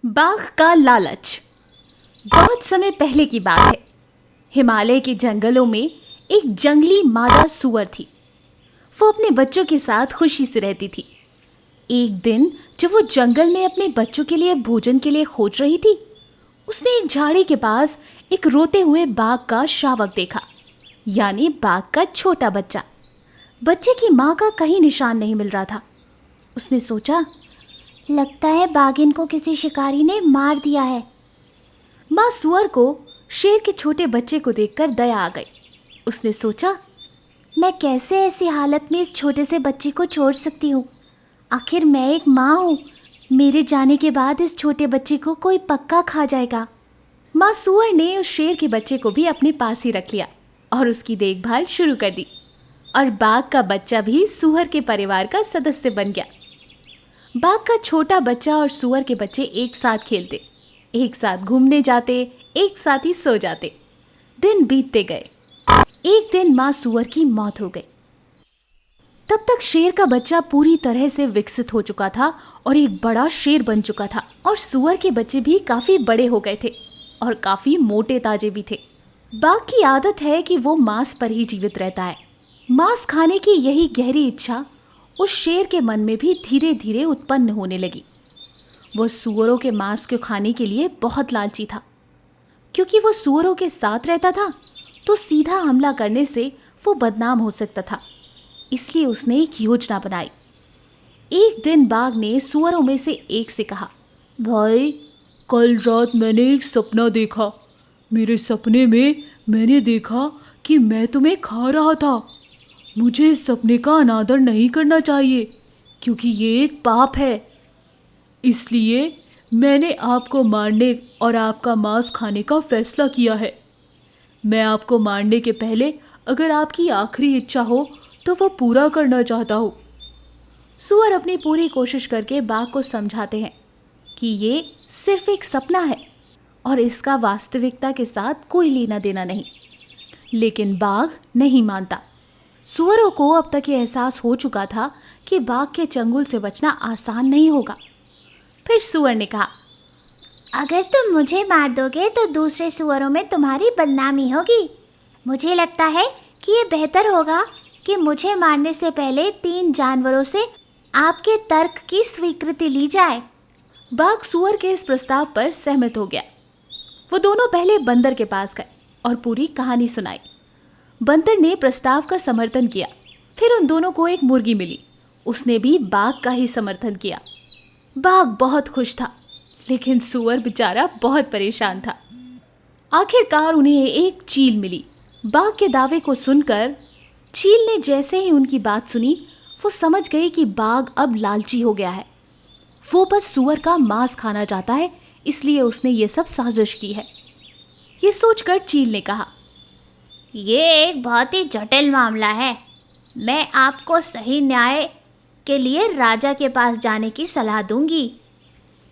बाघ का लालच। बहुत समय पहले की बात है। हिमालय के जंगलों में एक जंगली मादा सूअर थी। वो अपने बच्चों के साथ खुशी से रहती थी। एक दिन जब वो जंगल में अपने बच्चों के लिए भोजन के लिए खोज रही थी, उसने एक झाड़ी के पास एक रोते हुए बाघ का शावक देखा, यानी बाघ का छोटा बच्चा। बच्चे की माँ का कहीं निशान नहीं मिल रहा था। उसने सोचा, लगता है बाघिन को किसी शिकारी ने मार दिया है। माँ सूअर को शेर के छोटे बच्चे को देखकर दया आ गई। उसने सोचा, मैं कैसे ऐसी हालत में इस छोटे से बच्चे को छोड़ सकती हूँ। आखिर मैं एक माँ हूँ। मेरे जाने के बाद इस छोटे बच्चे को कोई पक्का खा जाएगा। माँ सूअर ने उस शेर के बच्चे को भी अपने पास ही रख लिया और उसकी देखभाल शुरू कर दी। और बाघ का बच्चा भी सूअर के परिवार का सदस्य बन गया। बाघ का छोटा बच्चा और सूअर के बच्चे एक साथ खेलते, एक साथ घूमने जाते, एक साथ ही सो जाते। दिन बीतते गए। एक दिन माँ सूअर की मौत हो गई। तब तक शेर का बच्चा पूरी तरह से विकसित हो चुका था और एक बड़ा शेर बन चुका था। और सूअर के बच्चे भी काफी बड़े हो गए थे और काफी मोटे ताजे भी थे। बाघ की आदत है कि वो मांस पर ही जीवित रहता है। मांस खाने की यही गहरी इच्छा उस शेर के मन में भी धीरे धीरे उत्पन्न होने लगी। वो सूअरों के मांस को खाने के लिए बहुत लालची था। क्योंकि वो सूअरों के साथ रहता था तो सीधा हमला करने से वो बदनाम हो सकता था। इसलिए उसने एक योजना बनाई। एक दिन बाघ ने सूअरों में से एक से कहा, भाई, कल रात मैंने एक सपना देखा। मेरे सपने में मैंने देखा कि मैं तुम्हें खा रहा था। मुझे इस सपने का अनादर नहीं करना चाहिए क्योंकि ये एक पाप है। इसलिए मैंने आपको मारने और आपका मांस खाने का फैसला किया है। मैं आपको मारने के पहले अगर आपकी आखिरी इच्छा हो तो वो पूरा करना चाहता हूँ। सूअर अपनी पूरी कोशिश करके बाघ को समझाते हैं कि ये सिर्फ एक सपना है और इसका वास्तविकता के साथ कोई लेना देना नहीं। लेकिन बाघ नहीं मानता। सूअरों को अब तक ये एहसास हो चुका था कि बाघ के चंगुल से बचना आसान नहीं होगा। फिर सूअर ने कहा, अगर तुम मुझे मार दोगे तो दूसरे सूअरों में तुम्हारी बदनामी होगी। मुझे लगता है कि ये बेहतर होगा कि मुझे मारने से पहले 3 जानवरों से आपके तर्क की स्वीकृति ली जाए। बाघ सूअर के इस प्रस्ताव पर सहमत हो गया। वो दोनों पहले बंदर के पास गए और पूरी कहानी सुनाई। बंदर ने प्रस्ताव का समर्थन किया। फिर उन दोनों को एक मुर्गी मिली। उसने भी बाघ का ही समर्थन किया। बाघ बहुत खुश था, लेकिन सूअर बेचारा बहुत परेशान था। आखिरकार उन्हें एक चील मिली। बाघ के दावे को सुनकर चील ने जैसे ही उनकी बात सुनी, वो समझ गई कि बाघ अब लालची हो गया है। वो बस सूअर का मांस खाना चाहता है, इसलिए उसने ये सब साजिश की है। ये सोचकर चील ने कहा, ये एक बहुत ही जटिल मामला है। मैं आपको सही न्याय के लिए राजा के पास जाने की सलाह दूंगी।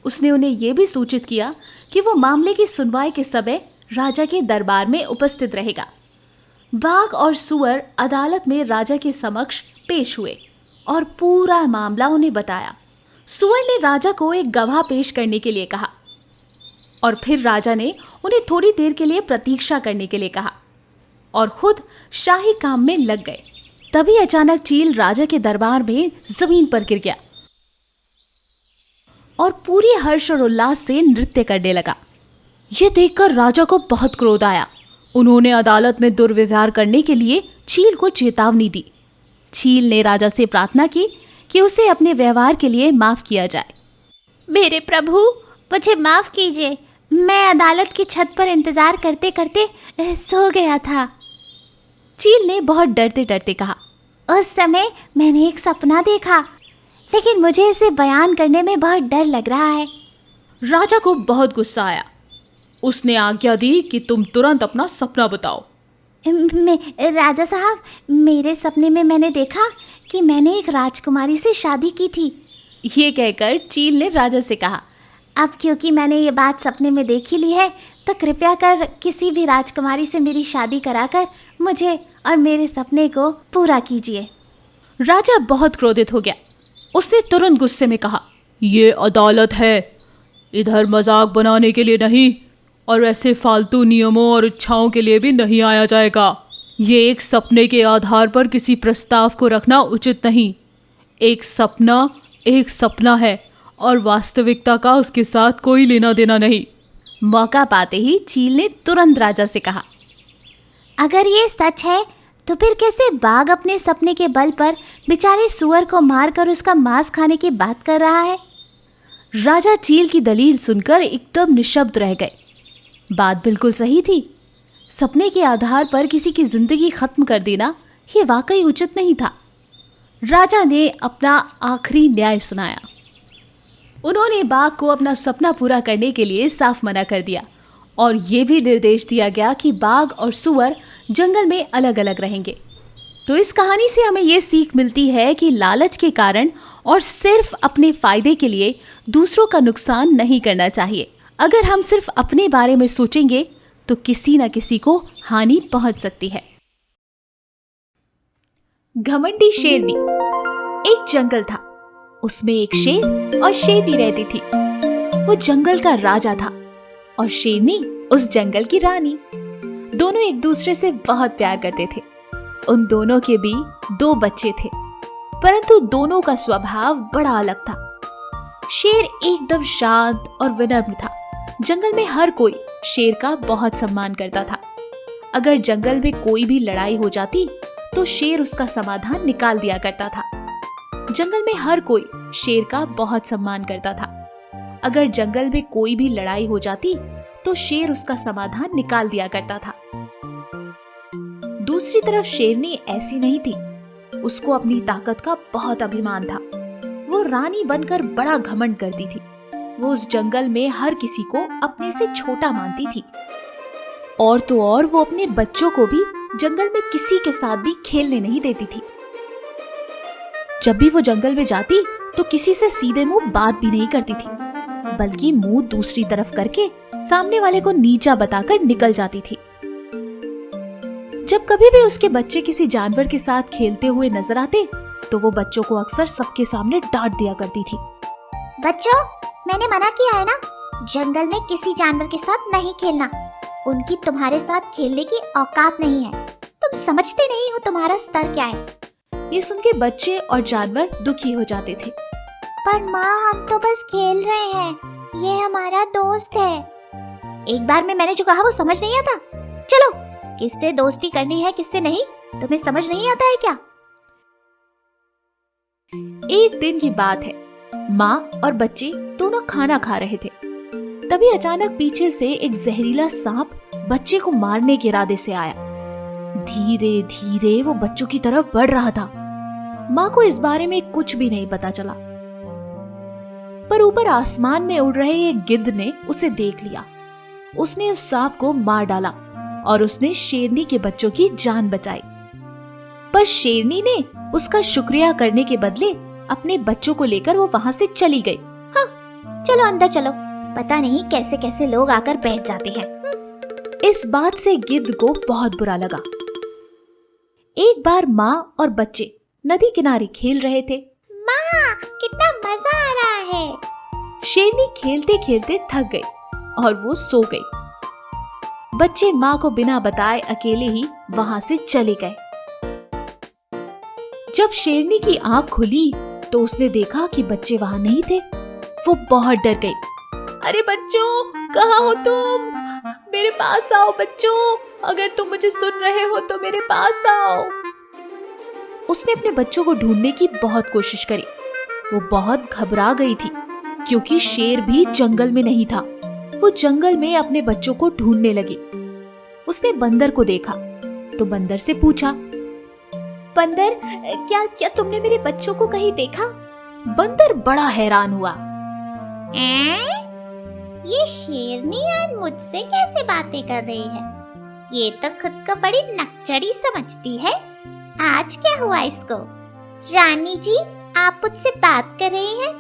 उसने उन्हें यह भी सूचित किया कि वो मामले की सुनवाई के समय राजा के दरबार में उपस्थित रहेगा। बाघ और सूअर अदालत में राजा के समक्ष पेश हुए और पूरा मामला उन्हें बताया। सूअर ने राजा को एक गवाह पेश करने के लिए कहा और फिर राजा ने उन्हें थोड़ी देर के लिए प्रतीक्षा करने के लिए कहा और खुद शाही काम में लग गए। तभी अचानक चील राजा के दरबार में जमीन पर गिर गया और पूरी हर्ष और उल्लास से नृत्य करने लगा। यह देखकर राजा को बहुत क्रोध आया। उन्होंने अदालत में दुर्व्यवहार करने के लिए चील को चेतावनी दी। चील ने राजा से प्रार्थना की कि उसे अपने व्यवहार के लिए माफ किया जाए। मेरे प्रभु, मुझे माफ कीजिए। मैं अदालत की छत पर इंतजार करते करते सो गया था। चील ने बहुत डरते डरते कहा, उस समय मैंने एक सपना देखा, लेकिन मुझे इसे बयान करने में बहुत डर लग रहा है। राजा को बहुत गुस्सा आया। उसने आज्ञा दी कि तुम तुरंत अपना सपना बताओ। राजा साहब, मेरे सपने में मैंने देखा कि मैंने एक राजकुमारी से शादी की थी। ये कहकर चील ने राजा से कहा, अब क्योंकि मैंने ये बात सपने में देख ही ली है, तो कृपया कर किसी भी राजकुमारी से मेरी शादी कराकर मुझे और मेरे सपने को पूरा कीजिए। राजा बहुत क्रोधित हो गया। उसने तुरंत गुस्से में कहा, ये अदालत है, इधर मजाक बनाने के लिए नहीं और ऐसे फालतू नियमों और इच्छाओं के लिए भी नहीं आया जाएगा। ये एक सपने के आधार पर किसी प्रस्ताव को रखना उचित नहीं। एक सपना है और वास्तविकता का उसके साथ कोई लेना देना नहीं। मौका पाते ही चील ने तुरंत राजा से कहा, अगर ये सच है तो फिर कैसे बाघ अपने सपने के बल पर बेचारे सुअर को मारकर उसका मांस खाने की बात कर रहा है? राजा चील की दलील सुनकर एकदम निशब्द रह गए। बात बिल्कुल सही थी। सपने के आधार पर किसी की जिंदगी खत्म कर देना ये वाकई उचित नहीं था। राजा ने अपना आखिरी न्याय सुनाया। उन्होंने बाघ को अपना सपना पूरा करने के लिए साफ मना कर दिया और ये भी निर्देश दिया गया कि बाघ और सुअर जंगल में अलग अलग रहेंगे। तो इस कहानी से हमें ये सीख मिलती है कि लालच के कारण और सिर्फ अपने फायदे के लिए दूसरों का नुकसान नहीं करना चाहिए। अगर हम सिर्फ अपने बारे में सोचेंगे तो किसी न किसी को हानि पहुंच सकती है। घमंडी शेरनी। एक जंगल था, उसमें एक शेर और शेरनी रहती थी। वो जंगल का राजा था और शेरनी उस जंगल की रानी। दोनों एक दूसरे से बहुत प्यार करते थे। उन दोनों के भी 2 बच्चे थे, परंतु दोनों का स्वभाव बड़ा अलग था। शेर एकदम शांत और विनम्र था। जंगल में हर कोई शेर का बहुत सम्मान करता था। अगर जंगल में कोई भी लड़ाई हो जाती तो शेर उसका समाधान निकाल दिया करता था। जंगल में हर कोई शेर का बहुत सम्मान करता था। अगर जंगल में कोई भी लड़ाई हो जाती तो शेर उसका समाधान निकाल दिया करता था। दूसरी तरफ शेरनी ऐसी नहीं थी। उसको अपनी ताकत का बहुत अभिमान था। वो रानी बनकर बड़ा घमंड करती थी। वो उस जंगल में हर किसी को अपने से छोटा मानती थी। और तो और वो अपने बच्चों को भी जंगल में किसी के साथ भी खेलने नहीं देती थी। जब भी वो जंगल में जाती तो किसी से सीधे मुंह बात भी नहीं करती थी, बल्कि मुंह दूसरी तरफ करके सामने वाले को नीचा बताकर निकल जाती थी। जब कभी भी उसके बच्चे किसी जानवर के साथ खेलते हुए नजर आते तो वो बच्चों को अक्सर सबके सामने डांट दिया करती थी। बच्चों, मैंने मना किया है ना, जंगल में किसी जानवर के साथ नहीं खेलना। उनकी तुम्हारे साथ खेलने की औकात नहीं है। तुम समझते नहीं हो तुम्हारा स्तर क्या है। ये सुन के बच्चे और जानवर दुखी हो जाते थे। पर माँ, हम तो बस खेल रहे हैं, ये हमारा दोस्त है। एक बार में मैंने जो कहा वो समझ नहीं आता। चलो, किससे दोस्ती करनी है किससे नहीं, तुम्हें समझ नहीं आता है क्या? एक दिन की बात है, माँ और बच्चे दोनों खाना खा रहे थे। तभी अचानक पीछे से एक जहरीला सांप बच्चे को मारने के इरादे से आया। धीरे धीरे वो बच्चों की तरफ बढ़ रहा था। माँ को इस बारे में कुछ भी नहीं पता चला, पर ऊपर आसमान में उड़ रहे एक गिद्ध ने उसे देख लिया। उसने उस सांप को मार डाला और उसने शेरनी के बच्चों की जान बचाई। पर शेरनी ने उसका शुक्रिया करने के बदले अपने बच्चों को लेकर वो वहां से चली गई। हाँ, चलो अंदर चलो, पता नहीं कैसे कैसे लोग आकर बैठ जाते हैं। इस बात से गिद्ध को बहुत बुरा लगा। एक बार माँ और बच्चे नदी किनारे खेल रहे थे। माँ, कितना मजा आ रहा है। शेरनी खेलते खेलते थक गई और वो सो गई। बच्चे माँ को बिना बताए अकेले ही वहां से चले गए। जब शेरनी की आंख खुली तो उसने देखा कि बच्चे वहां नहीं थे। वो बहुत डर गई। अरे बच्चों, कहाँ हो तुम? मेरे पास आओ बच्चों, अगर तुम मुझे सुन रहे हो तो मेरे पास आओ। उसने अपने बच्चों को ढूंढने की बहुत कोशिश करी। वो बहुत घबरा गई थी क्योंकि शेर भी जंगल में नहीं था। वो जंगल में अपने बच्चों को ढूंढने लगी। उसने बंदर को देखा तो बंदर से पूछा, बंदर, क्या तुमने मेरे बच्चों को कहीं देखा? बंदर बड़ा हैरान हुआ। ये शेरनी आज मुझसे कैसे बातें कर रही है? ये तो खुद को बड़ी नकचड़ी समझती है। आज क्या हुआ इसको? रानी जी, आप मुझसे बात कर रही हैं?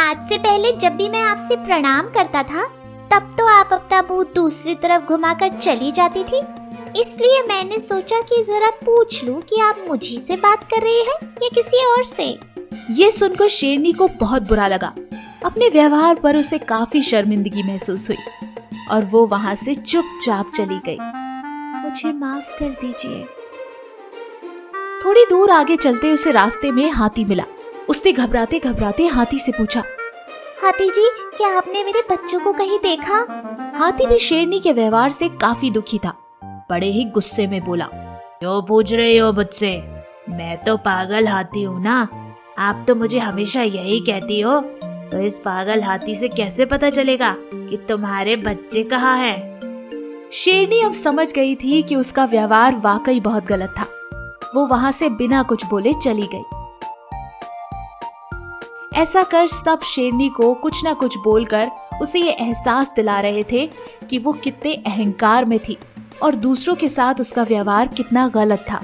आज से पहले जब भी मैं आपसे प्रणाम करता था तब तो आप अपना मुंह दूसरी तरफ घुमाकर चली जाती थी। इसलिए मैंने सोचा कि जरा पूछ लूं कि आप मुझी से बात कर रही हैं या किसी और से। ये सुनकर शेरनी को बहुत बुरा लगा। अपने व्यवहार पर उसे काफी शर्मिंदगी महसूस हुई और वो वहां से चुपचाप चली गई। मुझे माफ कर दीजिए। थोड़ी दूर आगे चलते उसे रास्ते में हाथी मिला। उसने घबराते घबराते हाथी से पूछा, हाथी जी, क्या आपने मेरे बच्चों को कहीं देखा? हाथी भी शेरनी के व्यवहार से काफी दुखी था। बड़े ही गुस्से में बोला, क्यों पूछ रहे हो मुझसे? मैं तो पागल हाथी हूँ ना। आप तो मुझे हमेशा यही कहती हो, तो इस पागल हाथी से कैसे पता चलेगा कि तुम्हारे बच्चे कहाँ हैं? शेरनी अब समझ गई थी कि उसका व्यवहार वाकई बहुत गलत था। वो वहां से बिना कुछ बोले चली गई। ऐसा कर सब शेरनी को कुछ ना कुछ बोलकर उसे ये एहसास दिला रहे थे कि वो कितने अहंकार में थी और दूसरों के साथ उसका व्यवहार कितना गलत था।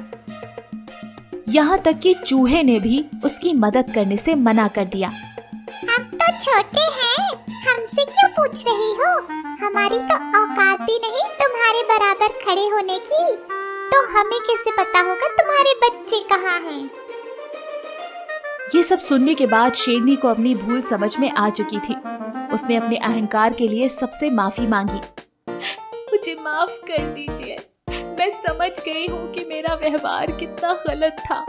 यहाँ तक कि चूहे ने भी उसकी मदद करने से मना कर दिया। हम तो छोटे हैं, हमसे क्यों पूछ रही हो? हमारी तो औकात भी नहीं तुम्हारे बराबर खड़े होने की। तो हमें कैसे पता होगा तुम्हारे बच्चे कहाँ हैं? ये सब सुनने के बाद शेरनी को अपनी भूल समझ में आ चुकी थी। उसने अपने अहंकार के लिए सबसे माफी मांगी। मुझे माफ कर दीजिए, मैं समझ गई हूँ कि मेरा व्यवहार कितना गलत था।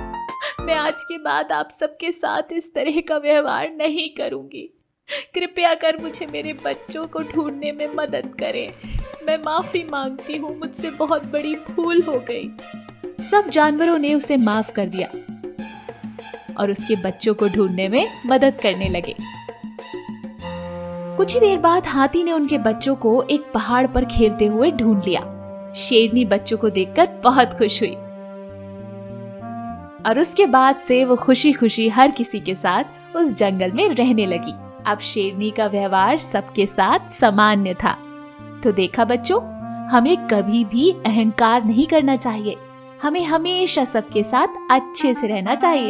मैं आज के बाद आप सबके साथ इस तरह का व्यवहार नहीं करूँगी। कृपया कर मुझे मेरे बच्चों को ढूंढने में मदद करें। मैं माफी मांगती हूँ, मुझसे बहुत बड़ी भूल हो गई। सब जानवरों ने उसे माफ कर दिया और उसके बच्चों को ढूंढने में मदद करने लगे। कुछ ही देर बाद हाथी ने उनके बच्चों को एक पहाड़ पर खेलते हुए ढूंढ लिया। शेरनी बच्चों को देखकर बहुत खुश हुई और उसके बाद से वो खुशी खुशी हर किसी के साथ उस जंगल में रहने लगी। अब शेरनी का व्यवहार सबके साथ सामान्य था। तो देखा बच्चों, हमें कभी भी अहंकार नहीं करना चाहिए। हमें हमेशा सबके साथ अच्छे से रहना चाहिए।